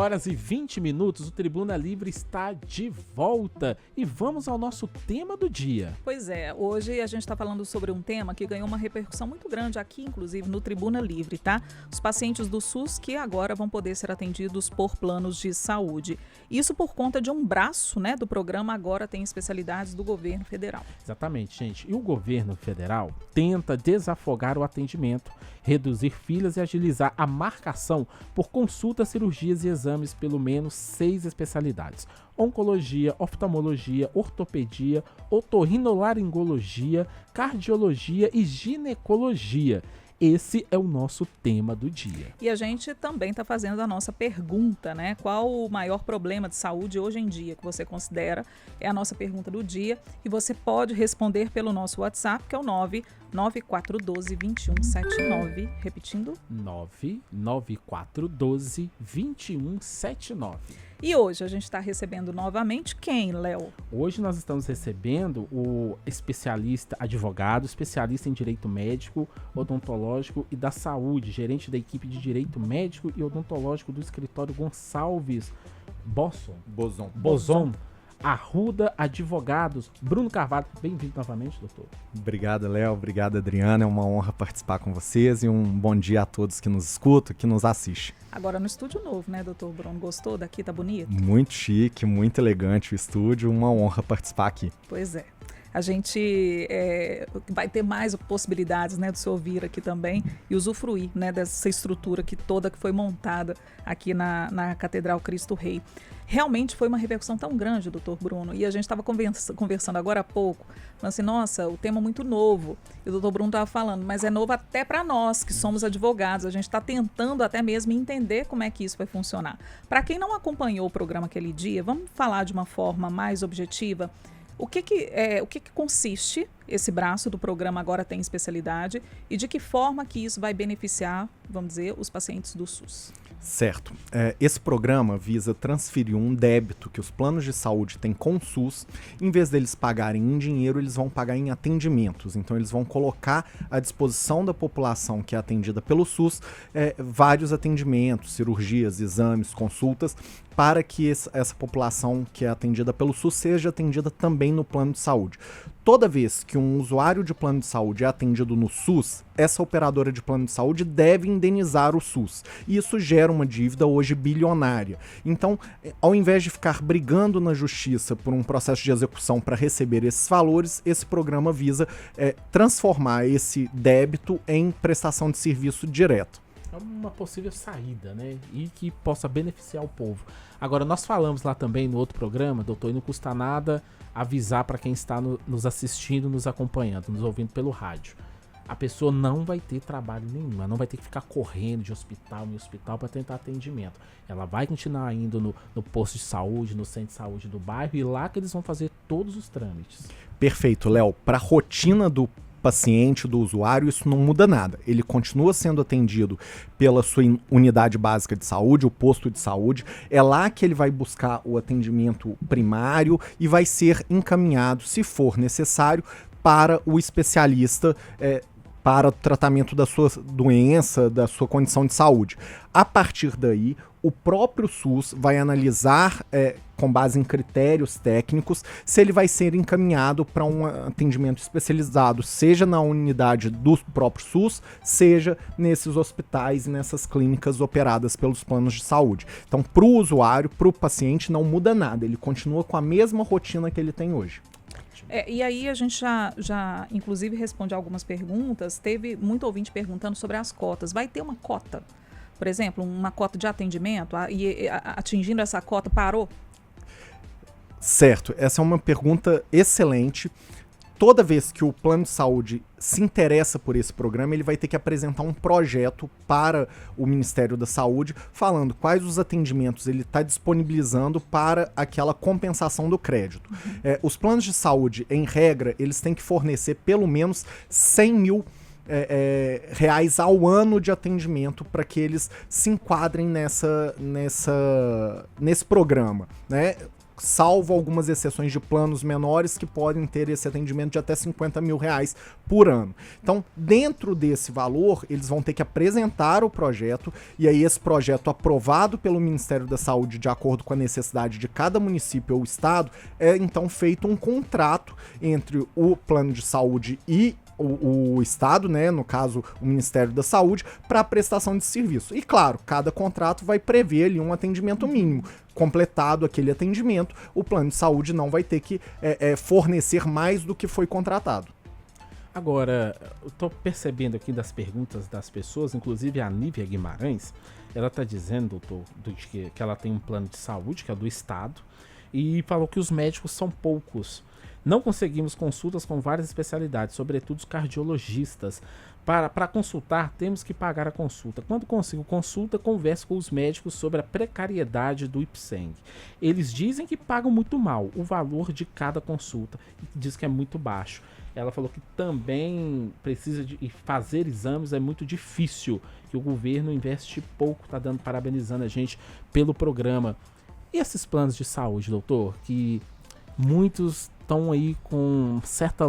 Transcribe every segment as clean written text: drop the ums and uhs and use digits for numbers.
horas e 20 minutos, o Tribuna Livre está de volta e vamos ao nosso tema do dia. Pois é, hoje a gente está falando sobre um tema que ganhou uma repercussão muito grande aqui, inclusive no Tribuna Livre, tá? Os pacientes do SUS que agora vão poder ser atendidos por planos de saúde. Isso por conta de um braço, né, do programa Agora Tem Especialidades do governo federal. Exatamente, gente. E o governo federal tenta desafogar o atendimento, reduzir filas e agilizar a marcação por consultas, cirurgias e exames pelo menos 6 especialidades: oncologia, oftalmologia, ortopedia, otorrinolaringologia, cardiologia e ginecologia. Esse é o nosso tema do dia. E a gente também está fazendo a nossa pergunta, né? Qual o maior problema de saúde hoje em dia que você considera? É a nossa pergunta do dia e você pode responder pelo nosso WhatsApp, que é o 99412-2179. Repetindo? 99412-2179. E hoje a gente está recebendo novamente quem, Léo? Hoje nós estamos recebendo o especialista, advogado, especialista em direito médico, odontológico e da saúde, gerente da equipe de direito médico e odontológico do escritório Gonçalves Boson, Arruda Advogados, Bruno Carvalho. Bem-vindo novamente, doutor. Obrigado, Léo. Obrigado, Adriana. É uma honra participar com vocês e um bom dia a todos que nos escutam, que nos assistem. Agora no estúdio novo, né, doutor Bruno? Gostou daqui? Tá bonito? Muito chique, muito elegante o estúdio. Uma honra participar aqui. Pois é. A gente vai ter mais possibilidades, né, de se ouvir aqui também e usufruir, né, dessa estrutura que foi montada aqui na Catedral Cristo Rei. Realmente foi uma repercussão tão grande, doutor Bruno, e a gente estava conversando agora há pouco, falando assim, nossa, o tema é muito novo. E o doutor Bruno estava falando, mas é novo até para nós, que somos advogados. A gente está tentando até mesmo entender como é que isso vai funcionar. Para quem não acompanhou o programa aquele dia, vamos falar de uma forma mais objetiva. O que consiste esse braço do programa Agora Tem Especialidade e de que forma que isso vai beneficiar, vamos dizer, os pacientes do SUS? Certo. Esse programa visa transferir um débito que os planos de saúde têm com o SUS. Em vez deles pagarem em dinheiro, eles vão pagar em atendimentos. Então, eles vão colocar à disposição da população que é atendida pelo SUS vários atendimentos, cirurgias, exames, consultas, para que essa população que é atendida pelo SUS seja atendida também no plano de saúde. Toda vez que um usuário de plano de saúde é atendido no SUS, essa operadora de plano de saúde deve indenizar o SUS. E isso gera uma dívida hoje bilionária. Então, ao invés de ficar brigando na justiça por um processo de execução para receber esses valores, esse programa visa transformar esse débito em prestação de serviço direto. É uma possível saída, né? E que possa beneficiar o povo. Agora, nós falamos lá também no outro programa, doutor, e não custa nada avisar para quem está nos assistindo, nos acompanhando, nos ouvindo pelo rádio. A pessoa não vai ter trabalho nenhum, ela não vai ter que ficar correndo de hospital em hospital para tentar atendimento. Ela vai continuar indo no posto de saúde, no centro de saúde do bairro, e lá que eles vão fazer todos os trâmites. Perfeito, Léo. Para a rotina do paciente, do usuário, isso não muda nada. Ele continua sendo atendido pela sua unidade básica de saúde, o posto de saúde. É lá que ele vai buscar o atendimento primário e vai ser encaminhado, se for necessário, para o especialista para o tratamento da sua doença, da sua condição de saúde. A partir daí, o próprio SUS vai analisar, com base em critérios técnicos, se ele vai ser encaminhado para um atendimento especializado, seja na unidade do próprio SUS, seja nesses hospitais e nessas clínicas operadas pelos planos de saúde. Então, para o usuário, para o paciente, não muda nada, ele continua com a mesma rotina que ele tem hoje. E aí a gente já inclusive responde algumas perguntas. Teve muito ouvinte perguntando sobre as cotas. Vai ter uma cota? Por exemplo, uma cota de atendimento? E atingindo essa cota, parou? Certo. Essa é uma pergunta excelente. Toda vez que o plano de saúde se interessa por esse programa, ele vai ter que apresentar um projeto para o Ministério da Saúde, falando quais os atendimentos ele está disponibilizando para aquela compensação do crédito. Os planos de saúde, em regra, eles têm que fornecer pelo menos 100 mil reais ao ano de atendimento para que eles se enquadrem nesse programa, né? salvo algumas exceções de planos menores que podem ter esse atendimento de até R$50 mil por ano. Então, dentro desse valor, eles vão ter que apresentar o projeto, e aí esse projeto aprovado pelo Ministério da Saúde de acordo com a necessidade de cada município ou estado, é então feito um contrato entre o plano de saúde e o Estado, né, no caso o Ministério da Saúde, para a prestação de serviço. E claro, cada contrato vai prever ali um atendimento mínimo. Completado aquele atendimento, o plano de saúde não vai ter que fornecer mais do que foi contratado. Agora, eu tô percebendo aqui das perguntas das pessoas, inclusive a Nívia Guimarães, ela tá dizendo, doutor, que ela tem um plano de saúde, que é do Estado, e falou que os médicos são poucos. Não conseguimos consultas com várias especialidades, sobretudo os cardiologistas. Para consultar, temos que pagar a consulta. Quando consigo consulta, converso com os médicos sobre a precariedade do IPSENG. Eles dizem que pagam muito mal o valor de cada consulta e diz que é muito baixo. Ela falou que também precisa de fazer exames, é muito difícil, que o governo investe pouco, tá dando, parabenizando a gente pelo programa. E esses planos de saúde, doutor, que muitos estão aí com certa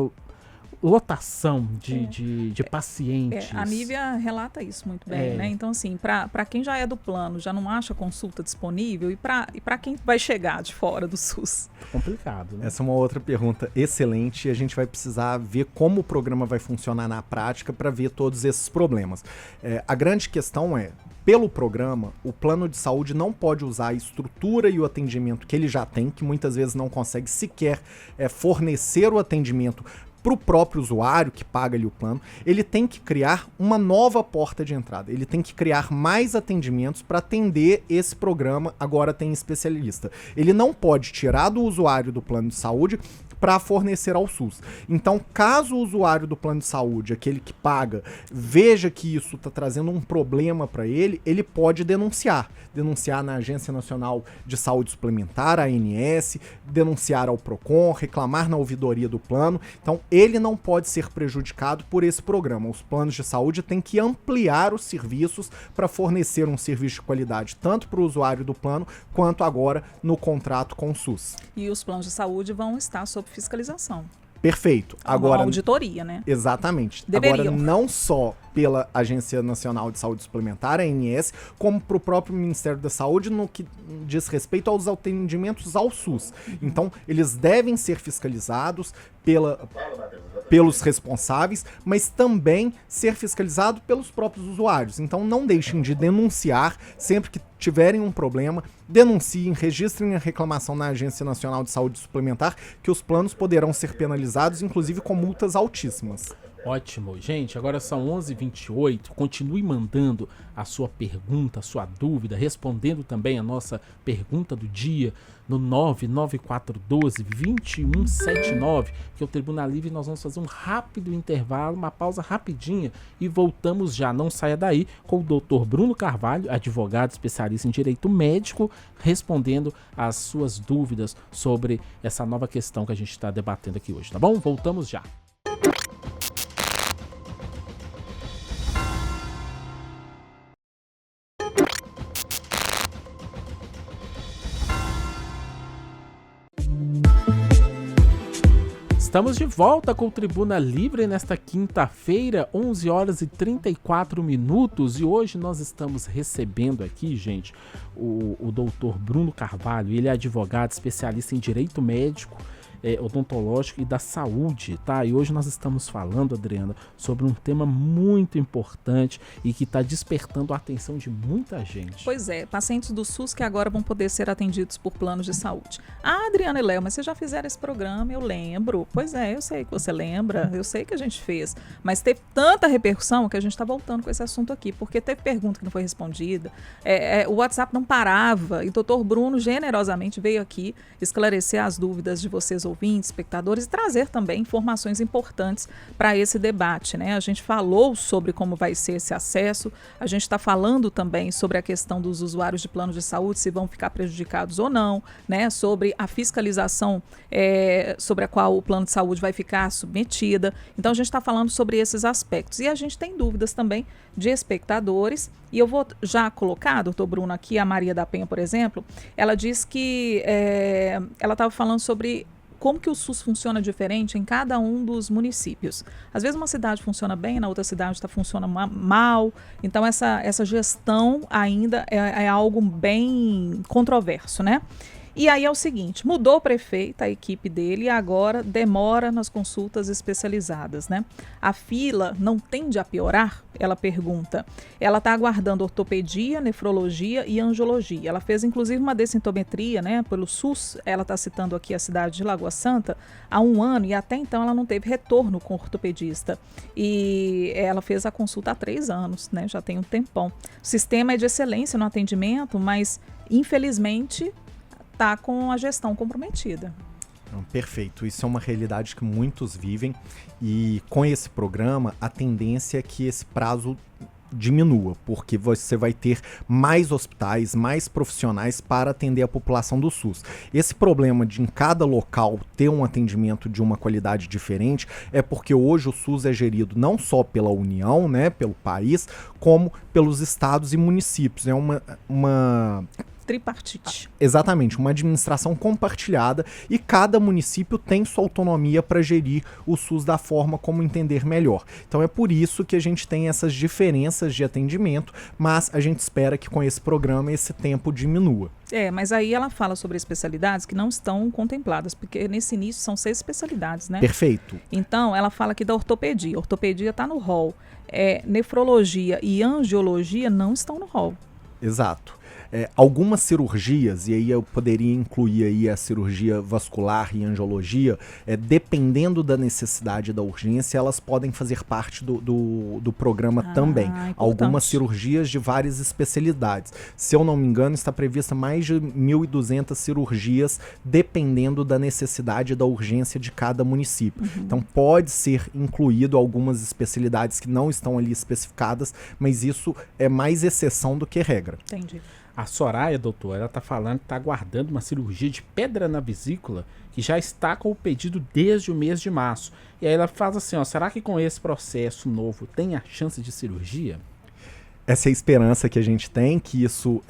lotação de pacientes. A Nívia relata isso muito bem, né? Então, assim, para quem já é do plano, já não acha consulta disponível, e para quem vai chegar de fora do SUS? Complicado, né? Essa é uma outra pergunta excelente, e a gente vai precisar ver como o programa vai funcionar na prática para ver todos esses problemas. A grande questão é, pelo programa, o plano de saúde não pode usar a estrutura e o atendimento que ele já tem, que muitas vezes não consegue sequer fornecer o atendimento para o próprio usuário que paga ali o plano. Ele tem que criar uma nova porta de entrada, ele tem que criar mais atendimentos para atender esse programa. Agora tem especialista. Ele não pode tirar do usuário do plano de saúde para fornecer ao SUS. Então, caso o usuário do plano de saúde, aquele que paga, veja que isso está trazendo um problema para ele, ele pode denunciar na Agência Nacional de Saúde Suplementar, a ANS, denunciar ao PROCON, reclamar na ouvidoria do plano. Então, ele não pode ser prejudicado por esse programa. Os planos de saúde têm que ampliar os serviços para fornecer um serviço de qualidade, tanto para o usuário do plano, quanto agora no contrato com o SUS. E os planos de saúde vão estar sob fiscalização. Perfeito. Agora, uma auditoria, né? Exatamente. Deveriam. Agora, não só pela Agência Nacional de Saúde Suplementar, a ANS, como para o próprio Ministério da Saúde no que diz respeito aos atendimentos ao SUS. Então, eles devem ser fiscalizados pelos responsáveis, mas também ser fiscalizado pelos próprios usuários. Então, não deixem de denunciar sempre que tiverem um problema, denunciem, registrem a reclamação na Agência Nacional de Saúde Suplementar, que os planos poderão ser penalizados, inclusive com multas altíssimas. Ótimo. Gente, agora são 11h28. Continue mandando a sua pergunta, a sua dúvida, respondendo também a nossa pergunta do dia no 99412-2179, que é o Tribuna Livre. Nós vamos fazer um rápido intervalo, uma pausa rapidinha e voltamos já. Não saia daí com o Dr. Bruno Carvalho, advogado especialista em direito médico, respondendo às suas dúvidas sobre essa nova questão que a gente está debatendo aqui hoje, tá bom? Voltamos já. Estamos de volta com o Tribuna Livre nesta quinta-feira, 11h34, e hoje nós estamos recebendo aqui, gente, o doutor Bruno Carvalho. Ele é advogado especialista em direito médico, odontológico e da saúde, tá? E hoje nós estamos falando, Adriana, sobre um tema muito importante e que está despertando a atenção de muita gente. Pois é, pacientes do SUS que agora vão poder ser atendidos por planos de saúde. Ah, Adriana e Léo, mas vocês já fizeram esse programa, eu lembro. Pois é, eu sei que você lembra, eu sei que a gente fez, mas teve tanta repercussão que a gente está voltando com esse assunto aqui, porque teve pergunta que não foi respondida, o WhatsApp não parava, e o doutor Bruno generosamente veio aqui esclarecer as dúvidas de vocês ouvintes, espectadores, e trazer também informações importantes para esse debate, né? A gente falou sobre como vai ser esse acesso, a gente está falando também sobre a questão dos usuários de plano de saúde, se vão ficar prejudicados ou não, né? Sobre a fiscalização sobre a qual o plano de saúde vai ficar submetida. Então, a gente está falando sobre esses aspectos. E a gente tem dúvidas também de espectadores, e eu vou já colocar, doutor Bruno, aqui a Maria da Penha, por exemplo, ela diz que ela estava falando sobre como que o SUS funciona diferente em cada um dos municípios. Às vezes uma cidade funciona bem, na outra cidade funciona mal, então essa gestão ainda é algo bem controverso, né? E aí é o seguinte, mudou o prefeito, a equipe dele, e agora demora nas consultas especializadas, né? A fila não tende a piorar? Ela pergunta. Ela está aguardando ortopedia, nefrologia e angiologia. Ela fez inclusive uma densitometria, né, pelo SUS, ela está citando aqui a cidade de Lagoa Santa, há 1 ano, e até então ela não teve retorno com o ortopedista. E ela fez a consulta há 3 anos, né, já tem um tempão. O sistema é de excelência no atendimento, mas infelizmente está com a gestão comprometida. Perfeito, isso é uma realidade que muitos vivem, e com esse programa a tendência é que esse prazo diminua, porque você vai ter mais hospitais, mais profissionais para atender a população do SUS. Esse problema de em cada local ter um atendimento de uma qualidade diferente é porque hoje o SUS é gerido não só pela União, né, pelo país, como pelos estados e municípios. É uma tripartite. Exatamente, uma administração compartilhada, e cada município tem sua autonomia para gerir o SUS da forma como entender melhor. Então é por isso que a gente tem essas diferenças de atendimento, mas a gente espera que com esse programa esse tempo diminua. Mas aí ela fala sobre especialidades que não estão contempladas, porque nesse início são 6 especialidades, né? Perfeito. Então, ela fala aqui da ortopedia. Ortopedia está no rol. Nefrologia e angiologia não estão no rol. Exato. Algumas cirurgias, e aí eu poderia incluir aí a cirurgia vascular e angiologia, dependendo da necessidade e da urgência, elas podem fazer parte do programa também. Importante. Algumas cirurgias de várias especialidades. Se eu não me engano, está prevista mais de 1.200 cirurgias, dependendo da necessidade e da urgência de cada município. Então pode ser incluído algumas especialidades que não estão ali especificadas, mas isso é mais exceção do que regra. Entendi. A Soraya, doutor, ela tá falando que tá aguardando uma cirurgia de pedra na vesícula, que já está com o pedido desde o mês de março. E aí ela faz assim, será que com esse processo novo tem a chance de cirurgia? Essa é a esperança que a gente tem, que isso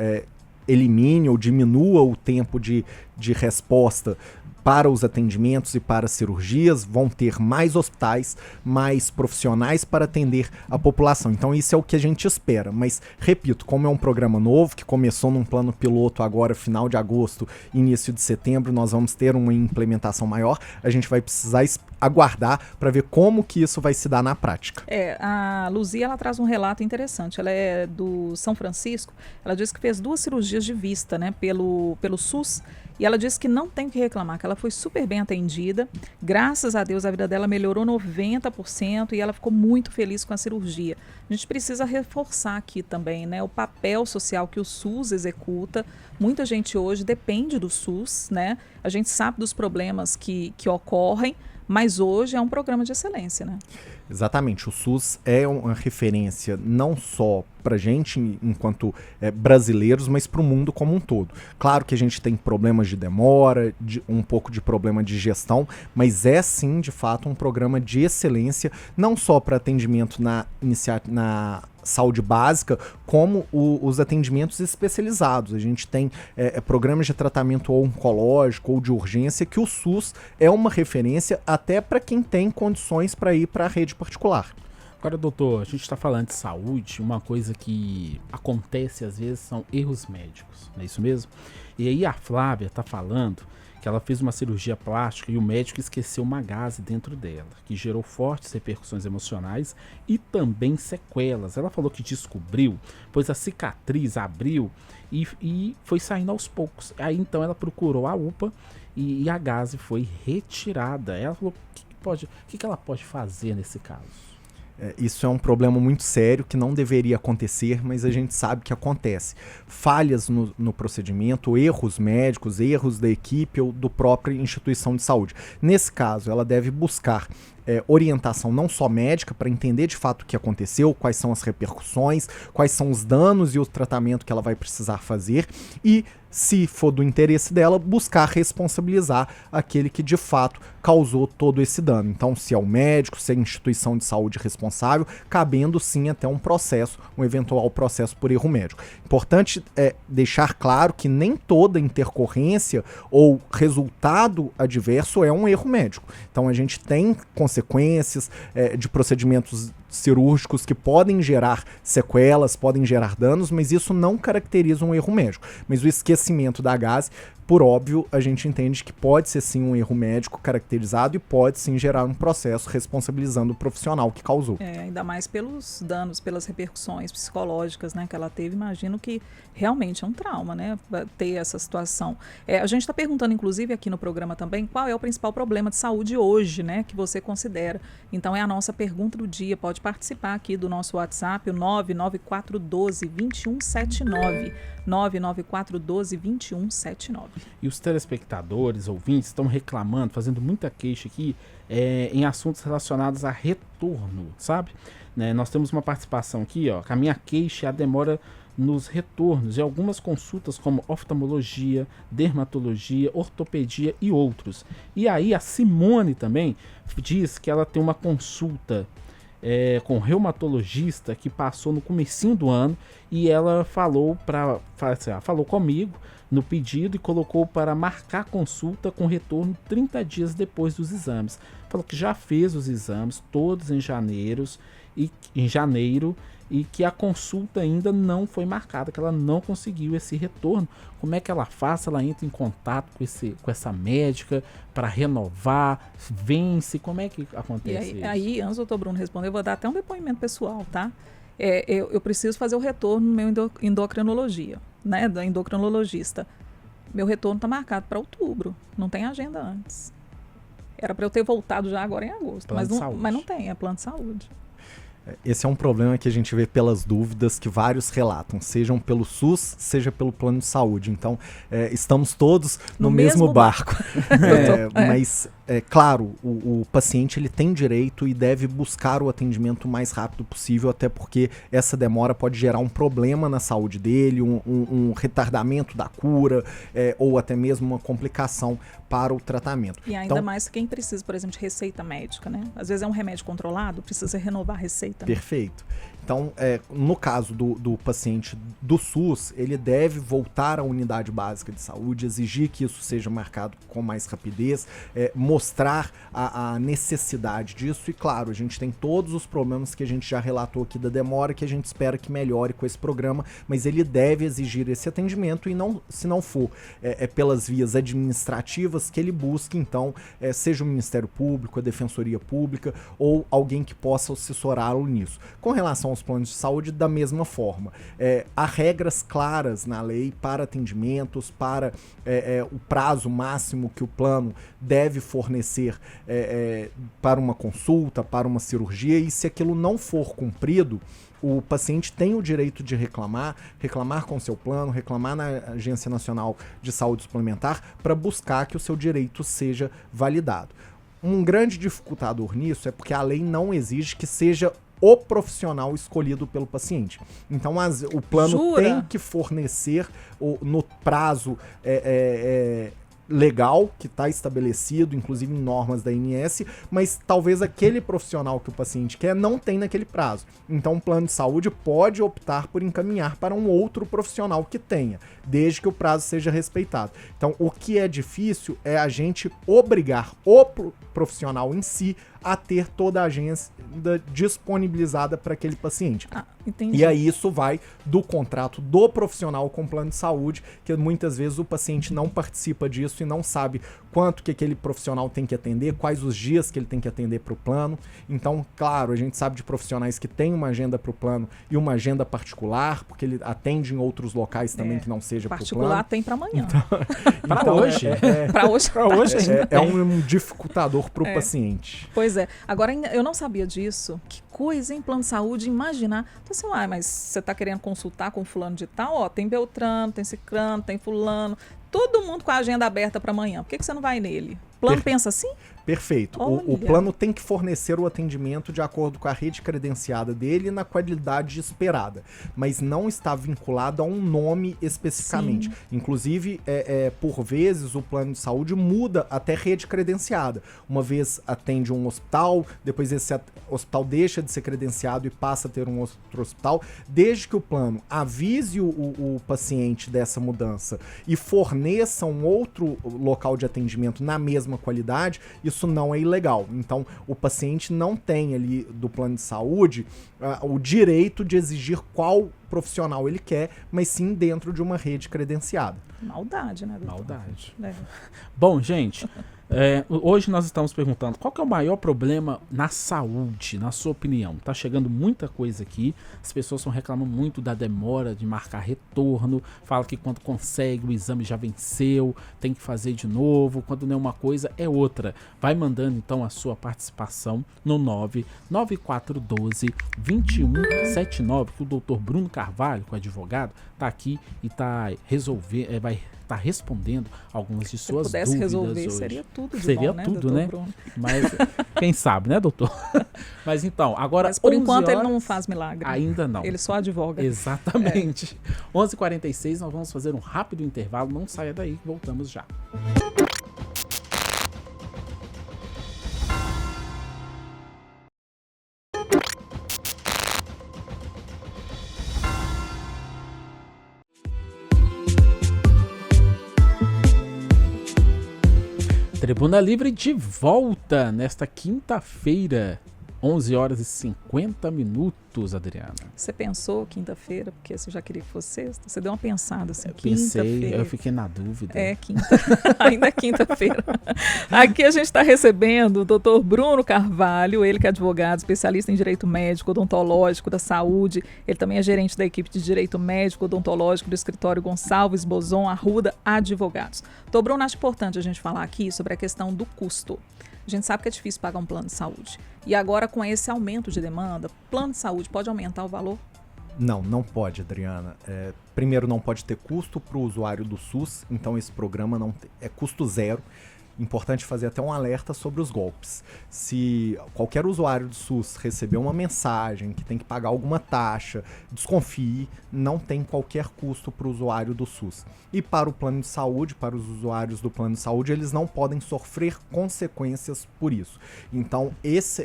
elimine ou diminua o tempo de resposta para os atendimentos e para as cirurgias. Vão ter mais hospitais, mais profissionais para atender a população. Então isso é o que a gente espera. Mas, repito, como é um programa novo, que começou num plano piloto agora, final de agosto, início de setembro, nós vamos ter uma implementação maior. A gente vai precisar aguardar para ver como que isso vai se dar na prática. A Luzia, ela traz um relato interessante. Ela é do São Francisco. Ela diz que fez 2 cirurgias de vista, né, pelo SUS. E ela disse que não tem o que reclamar, que ela foi super bem atendida. Graças a Deus, a vida dela melhorou 90% e ela ficou muito feliz com a cirurgia. A gente precisa reforçar aqui também, né, o papel social que o SUS executa. Muita gente hoje depende do SUS, né? A gente sabe dos problemas que ocorrem, mas hoje é um programa de excelência, né? Exatamente, o SUS é uma referência não só para a gente enquanto brasileiros, mas para o mundo como um todo. Claro que a gente tem problemas de demora, um pouco de problema de gestão, mas é sim, de fato, um programa de excelência, não só para atendimento na saúde básica, como os atendimentos especializados. A gente tem programas de tratamento oncológico ou de urgência que o SUS é uma referência até para quem tem condições para ir para a rede particular. Agora, doutor, a gente está falando de saúde, uma coisa que acontece às vezes são erros médicos, não é isso mesmo? E aí a Flávia está falando que ela fez uma cirurgia plástica e o médico esqueceu uma gase dentro dela, que gerou fortes repercussões emocionais e também sequelas. Ela falou que descobriu, pois a cicatriz abriu e foi saindo aos poucos. Aí então ela procurou a UPA e a gase foi retirada. Ela falou, o que ela pode fazer nesse caso? Isso é um problema muito sério que não deveria acontecer, mas a gente sabe que acontece. Falhas no procedimento, erros médicos, erros da equipe ou do própria instituição de saúde. Nesse caso, ela deve buscar orientação não só médica para entender de fato o que aconteceu, quais são as repercussões, quais são os danos e o tratamento que ela vai precisar fazer e, se for do interesse dela, buscar responsabilizar aquele que de fato causou todo esse dano. Então, se é o médico, se é a instituição de saúde responsável, cabendo sim até um processo, um eventual processo por erro médico. Importante deixar claro que nem toda intercorrência ou resultado adverso é um erro médico. Então, a gente tem consequências de procedimentos cirúrgicos que podem gerar sequelas, podem gerar danos, mas isso não caracteriza um erro médico. Mas o esquecimento da gase, por óbvio, a gente entende que pode ser sim um erro médico caracterizado e pode sim gerar um processo responsabilizando o profissional que causou. Ainda mais pelos danos, pelas repercussões psicológicas, né, que ela teve. Imagino que realmente é um trauma, né, ter essa situação. A gente está perguntando, inclusive, aqui no programa também, qual é o principal problema de saúde hoje, né, que você considera. Então é a nossa pergunta do dia. Pode participar aqui do nosso WhatsApp, o 99412-2179. 99412-2179. E os telespectadores, ouvintes, estão reclamando, fazendo muita queixa aqui em assuntos relacionados a retorno, sabe? Né, nós temos uma participação aqui, ó, que a minha queixa é a demora nos retornos de algumas consultas como oftalmologia, dermatologia, ortopedia e outros. E aí a Simone também diz que ela tem uma consulta com um reumatologista que passou no comecinho do ano e ela falou comigo no pedido e colocou para marcar consulta com retorno 30 dias depois dos exames. Falou que já fez os exames todos em janeiro e que a consulta ainda não foi marcada, que ela não conseguiu esse retorno. Como é que ela faz? Ela entra em contato com essa médica para renovar, vence? Como é que acontece isso? Aí, antes do Dr. Bruno responder, eu vou dar até um depoimento pessoal, tá? Eu preciso fazer o retorno no meu endocrinologia, né, da endocrinologista. Meu retorno está marcado para outubro, não tem agenda antes. Era para eu ter voltado já agora em agosto, mas não tem, é plano de saúde. Esse é um problema que a gente vê pelas dúvidas que vários relatam, sejam pelo SUS, seja pelo plano de saúde. Então, estamos todos no mesmo barco. Mas, claro, o paciente ele tem direito e deve buscar o atendimento o mais rápido possível, até porque essa demora pode gerar um problema na saúde dele, um retardamento da cura, ou até mesmo uma complicação para o tratamento. E ainda mais quem precisa, por exemplo, de receita médica, né? Às vezes é um remédio controlado, precisa renovar a receita. Perfeito. Então, no caso do paciente do SUS, ele deve voltar à unidade básica de saúde, exigir que isso seja marcado com mais rapidez, mostrar a necessidade disso e, claro, a gente tem todos os problemas que a gente já relatou aqui da demora, que a gente espera que melhore com esse programa, mas ele deve exigir esse atendimento e não, se não for pelas vias administrativas, que ele busque, então, seja o Ministério Público, a Defensoria Pública ou alguém que possa assessorá-lo nisso. Com relação aos planos de saúde, da mesma forma. Há regras claras na lei para atendimentos, para o prazo máximo que o plano deve fornecer para uma consulta, para uma cirurgia, e se aquilo não for cumprido, o paciente tem o direito de reclamar com o seu plano, reclamar na Agência Nacional de Saúde Suplementar para buscar que o seu direito seja validado. Um grande dificultador nisso é porque a lei não exige que seja o profissional escolhido pelo paciente. Então, o plano tem que fornecer no prazo legal, que está estabelecido, inclusive em normas da ANS, mas talvez aquele profissional que o paciente quer não tem naquele prazo. Então, o plano de saúde pode optar por encaminhar para um outro profissional que tenha, desde que o prazo seja respeitado. Então, o que é difícil é a gente obrigar o profissional em si a ter toda a agenda disponibilizada para aquele paciente. Entendi. E aí isso vai do contrato do profissional com o plano de saúde, que muitas vezes o paciente não participa disso e não sabe quanto que aquele profissional tem que atender, quais os dias que ele tem que atender para o plano. Então, claro, a gente sabe de profissionais que têm uma agenda para o plano e uma agenda particular, porque ele atende em outros locais também que não seja para o plano. Particular tem para amanhã. Para hoje. Para hoje. Para hoje ainda é um dificultador para o paciente. Pois é. Agora, eu não sabia disso. Que coisa, hein? Plano de saúde, imaginar. Então, assim, mas você está querendo consultar com fulano de tal? Ó, tem Beltrano, tem Cicrano, tem fulano. Todo mundo com a agenda aberta para amanhã. Por que você não vai nele? O plano pensa assim? Perfeito. O plano tem que fornecer o atendimento de acordo com a rede credenciada dele e na qualidade esperada, mas não está vinculado a um nome especificamente. Sim. Inclusive, por vezes, o plano de saúde muda até rede credenciada. Uma vez atende um hospital, depois esse hospital deixa de ser credenciado e passa a ter um outro hospital. Desde que o plano avise o paciente dessa mudança e forneça um outro local de atendimento na mesma qualidade, isso não é ilegal. Então, o paciente não tem ali do plano de saúde o direito de exigir qual profissional ele quer, mas sim dentro de uma rede credenciada. Maldade, né, doutor? Maldade. Bom, gente, hoje nós estamos perguntando qual que é o maior problema na saúde, na sua opinião. Tá chegando muita coisa aqui, as pessoas estão reclamando muito da demora de marcar retorno, fala que quando consegue o exame já venceu, tem que fazer de novo, quando não é uma coisa é outra. Vai mandando então a sua participação no 99412-2179, que o doutor Bruno Carvalho, que é advogado, tá aqui e tá resolvendo, vai estar respondendo algumas de suas dúvidas. Se pudesse resolver, hoje. Seria tudo de seria bom, né, tudo, doutor né? Bruno? Mas quem sabe, né, doutor? Mas então, agora... Mas por enquanto ele não faz milagre. Ainda não. Ele só advoga. Exatamente. 11h46, nós vamos fazer um rápido intervalo. Não saia daí, voltamos já. Tribuna Livre de volta nesta quinta-feira, 11h50, Adriana. Você pensou quinta-feira, porque você já queria que fosse sexta? Você deu uma pensada assim, pensei, eu fiquei na dúvida. Quinta, ainda é quinta-feira. Aqui a gente está recebendo o doutor Bruno Carvalho, ele que é advogado, especialista em direito médico, odontológico da saúde. Ele também é gerente da equipe de direito médico, odontológico do escritório Gonçalves Bozon Arruda Advogados. Doutor Bruno, acho importante a gente falar aqui sobre a questão do custo. A gente sabe que é difícil pagar um plano de saúde. E agora, com esse aumento de demanda, plano de saúde pode aumentar o valor? Não pode, Adriana. Primeiro, não pode ter custo para o usuário do SUS, então esse programa não é custo zero. Importante fazer até um alerta sobre os golpes. Se qualquer usuário do SUS receber uma mensagem que tem que pagar alguma taxa, desconfie, não tem qualquer custo para o usuário do SUS. E para o plano de saúde, para os usuários do plano de saúde, eles não podem sofrer consequências por isso. Então,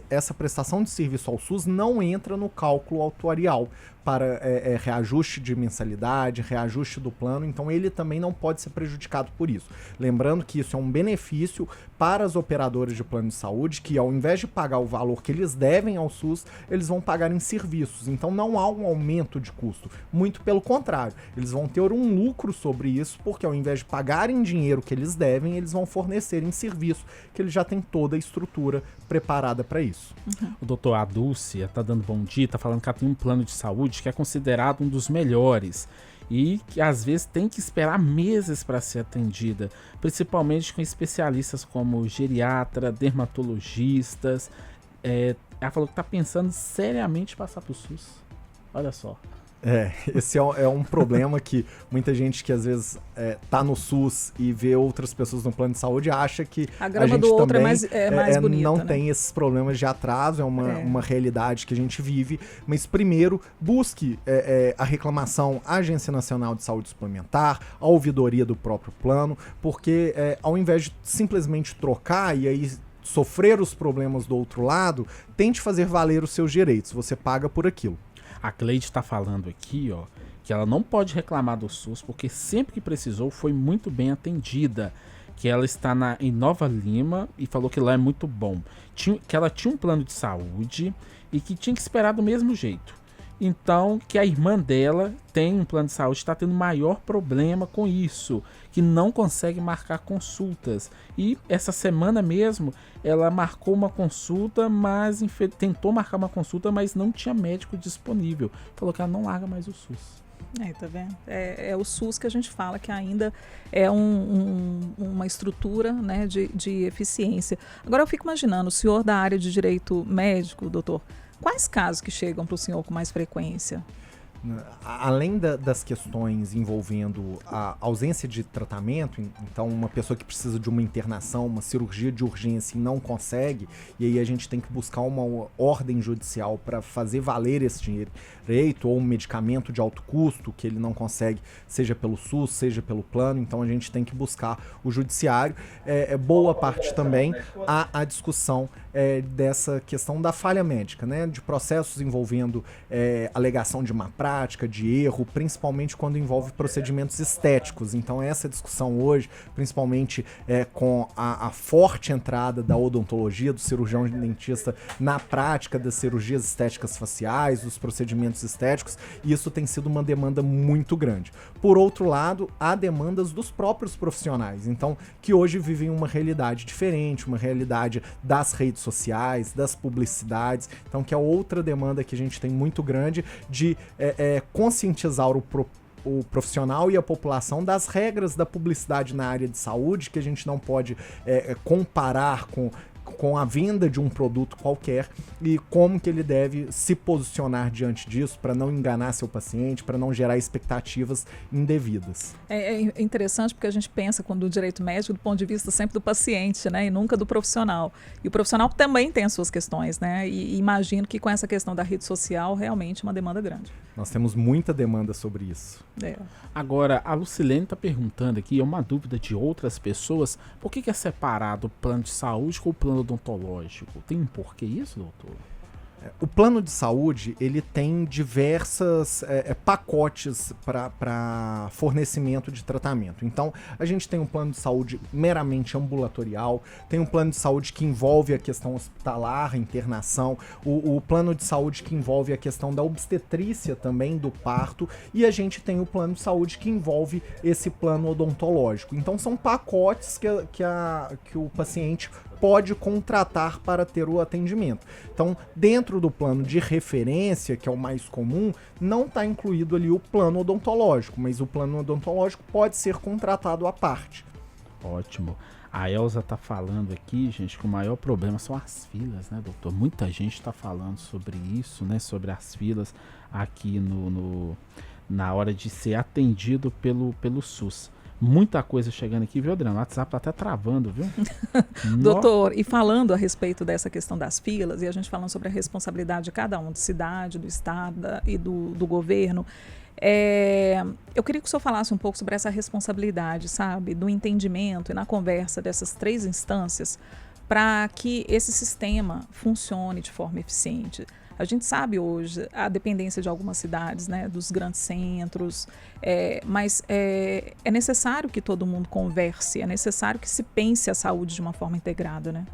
essa prestação de serviço ao SUS não entra no cálculo autuarial para reajuste de mensalidade, reajuste do plano, então ele também não pode ser prejudicado por isso. Lembrando que isso é um benefício para as operadoras de plano de saúde, que ao invés de pagar o valor que eles devem ao SUS, eles vão pagar em serviços, então não há um aumento de custo, muito pelo contrário, eles vão ter um lucro sobre isso, porque ao invés de pagarem dinheiro que eles devem, eles vão fornecer em serviço, que eles já têm toda a estrutura preparada para isso. O doutor Adúcia tá dando bom dia, tá falando que ela tem um plano de saúde que é considerado um dos melhores e que às vezes tem que esperar meses para ser atendida, principalmente com especialistas como geriatra, dermatologistas. Ela falou que está pensando seriamente em passar para o SUS. Olha só. Esse é um problema que muita gente que às vezes tá no SUS e vê outras pessoas no plano de saúde acha que a grama do outro também é mais bonita, não né? Tem esses problemas de atraso, é uma realidade que a gente vive, mas primeiro busque a reclamação à Agência Nacional de Saúde Suplementar, a ouvidoria do próprio plano, porque ao invés de simplesmente trocar e aí sofrer os problemas do outro lado, tente fazer valer os seus direitos, você paga por aquilo. A Cleide está falando aqui, que ela não pode reclamar do SUS porque sempre que precisou foi muito bem atendida. Que ela está em Nova Lima e falou que lá é muito bom. Que ela tinha um plano de saúde e que tinha que esperar do mesmo jeito. Então, que a irmã dela tem um plano de saúde, está tendo maior problema com isso, que não consegue marcar consultas. E essa semana mesmo, ela marcou uma consulta, mas tentou marcar uma consulta, mas não tinha médico disponível. Falou que ela não larga mais o SUS. Tá vendo? É o SUS que a gente fala que ainda é uma estrutura, né, de eficiência. Agora eu fico imaginando, o senhor da área de direito médico, doutor, quais casos que chegam para o senhor com mais frequência? Além das questões envolvendo a ausência de tratamento, então uma pessoa que precisa de uma internação, uma cirurgia de urgência e não consegue, e aí a gente tem que buscar uma ordem judicial para fazer valer esse direito, ou um medicamento de alto custo que ele não consegue, seja pelo SUS, seja pelo plano, então a gente tem que buscar o judiciário. Boa parte também a discussão dessa questão da falha médica, né, de processos envolvendo alegação de má prática, de erro, principalmente quando envolve procedimentos estéticos. Então essa discussão hoje, principalmente com a forte entrada da odontologia, do cirurgião dentista na prática das cirurgias estéticas faciais, dos procedimentos estéticos, isso tem sido uma demanda muito grande. Por outro lado, há demandas dos próprios profissionais, então, que hoje vivem uma realidade diferente, uma realidade das redes sociais, das publicidades, então que é outra demanda que a gente tem muito grande de conscientizar o profissional e a população das regras da publicidade na área de saúde, que a gente não pode comparar com a venda de um produto qualquer, e como que ele deve se posicionar diante disso para não enganar seu paciente, para não gerar expectativas indevidas. É interessante porque a gente pensa quando o direito médico do ponto de vista sempre do paciente, né, e nunca do profissional. E o profissional também tem as suas questões, né, e imagino que com essa questão da rede social realmente é uma demanda grande. Nós temos muita demanda sobre isso. Agora, a Lucilene está perguntando aqui, é uma dúvida de outras pessoas, por que é separado o plano de saúde com o plano odontológico? Tem um porquê isso, doutor? O plano de saúde, ele tem diversas pacotes para fornecimento de tratamento. Então, a gente tem um plano de saúde meramente ambulatorial, tem um plano de saúde que envolve a questão hospitalar, internação, o plano de saúde que envolve a questão da obstetrícia também, do parto, e a gente tem o plano de saúde que envolve esse plano odontológico. Então, são pacotes que o paciente pode contratar para ter o atendimento. Então, dentro do plano de referência, que é o mais comum, não está incluído ali o plano odontológico, mas o plano odontológico pode ser contratado à parte. Ótimo. A Elza está falando aqui, gente, que o maior problema são as filas, né, doutor? Muita gente está falando sobre isso, né, sobre as filas aqui na hora de ser atendido pelo SUS. Muita coisa chegando aqui, viu, Adriano? O WhatsApp tá até travando, viu? Doutor, e falando a respeito dessa questão das filas, e a gente falando sobre a responsabilidade de cada um, de cidade, do estado e do governo, eu queria que o senhor falasse um pouco sobre essa responsabilidade, sabe? Do entendimento e na conversa dessas três instâncias para que esse sistema funcione de forma eficiente. A gente sabe hoje a dependência de algumas cidades, né, dos grandes centros, mas é necessário que todo mundo converse, é necessário que se pense a saúde de uma forma integrada, né?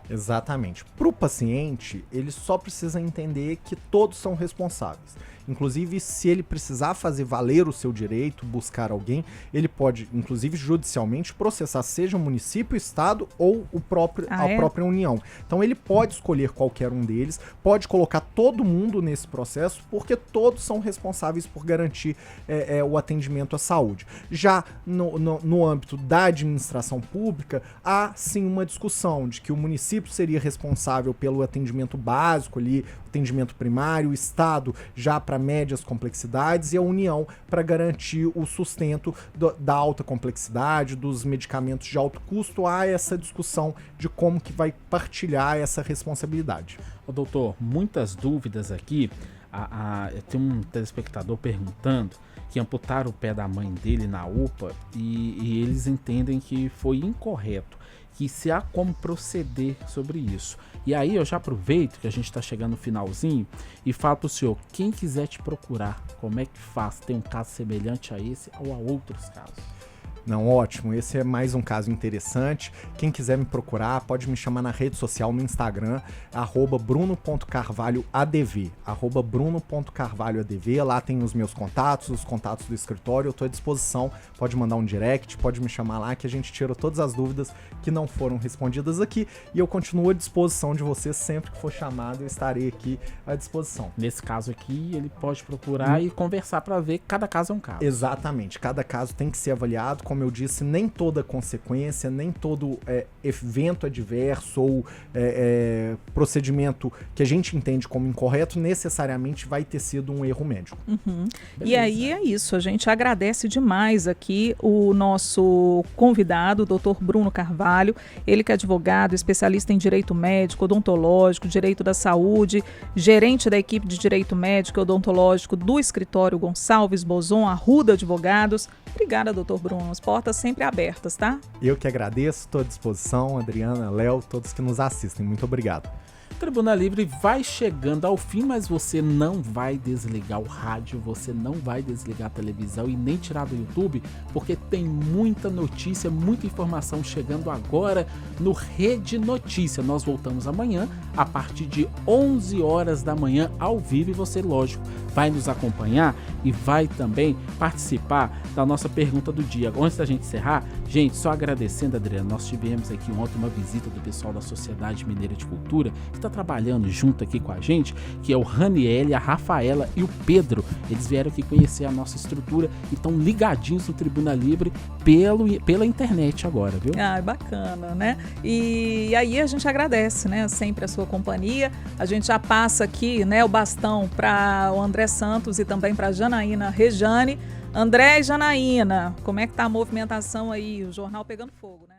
Exatamente. Para o paciente, ele só precisa entender que todos são responsáveis. Inclusive, se ele precisar fazer valer o seu direito, buscar alguém, ele pode, inclusive judicialmente, processar seja o município, o estado ou a própria União. Então ele pode escolher qualquer um deles, pode colocar todo mundo nesse processo, porque todos são responsáveis por garantir o atendimento à saúde. Já no âmbito da administração pública, há sim uma discussão de que o município seria responsável pelo atendimento básico ali, atendimento primário, o estado já para médias complexidades e a União para garantir o sustento da alta complexidade, dos medicamentos de alto custo. Há essa discussão de como que vai partilhar essa responsabilidade. Ô, doutor, muitas dúvidas aqui. Tem um telespectador perguntando que amputaram o pé da mãe dele na UPA e eles entendem que foi incorreto, que se há como proceder sobre isso. E aí eu já aproveito que a gente está chegando no finalzinho e falo para o senhor, quem quiser te procurar, como é que faz? Tem um caso semelhante a esse ou a outros casos? Não, ótimo. Esse é mais um caso interessante. Quem quiser me procurar, pode me chamar na rede social, no Instagram, @bruno.carvalhoadv. @bruno.carvalhoadv. Lá tem os meus contatos, os contatos do escritório. Eu estou à disposição. Pode mandar um direct, pode me chamar lá, que a gente tira todas as dúvidas que não foram respondidas aqui. E eu continuo à disposição de vocês. Sempre que for chamado, eu estarei aqui à disposição. Nesse caso aqui, ele pode procurar e conversar para ver que cada caso é um caso. Exatamente. Cada caso tem que ser avaliado. Como eu disse, nem toda consequência, nem todo evento adverso ou procedimento que a gente entende como incorreto necessariamente vai ter sido um erro médico. E aí é isso, a gente agradece demais aqui o nosso convidado, o Dr. Bruno Carvalho, ele que é advogado, especialista em direito médico, odontológico, direito da saúde, gerente da equipe de direito médico e odontológico do escritório Gonçalves Bozon, Arruda Advogados. Obrigada, doutor Bruno. As portas sempre abertas, tá? Eu que agradeço, estou à disposição, Adriana, Léo, todos que nos assistem. Muito obrigado. Tribuna Livre vai chegando ao fim, mas você não vai desligar o rádio, você não vai desligar a televisão e nem tirar do YouTube, porque tem muita notícia, muita informação chegando agora no Rede Notícia. Nós voltamos amanhã a partir de 11 horas da manhã ao vivo e você, lógico, vai nos acompanhar e vai também participar da nossa pergunta do dia. Antes da gente encerrar, gente, só agradecendo, Adriana, nós tivemos aqui ontem uma visita do pessoal da Sociedade Mineira de Cultura, que está trabalhando junto aqui com a gente, que é o Raniel, a Rafaela e o Pedro. Eles vieram aqui conhecer a nossa estrutura e estão ligadinhos no Tribuna Livre pela internet agora, viu? Ah, bacana, né? E aí a gente agradece, né, sempre a sua companhia. A gente já passa aqui, né, o bastão para o André Santos e também para a Janaína Rejane. André e Janaína, como é que tá a movimentação aí? O jornal pegando fogo, né?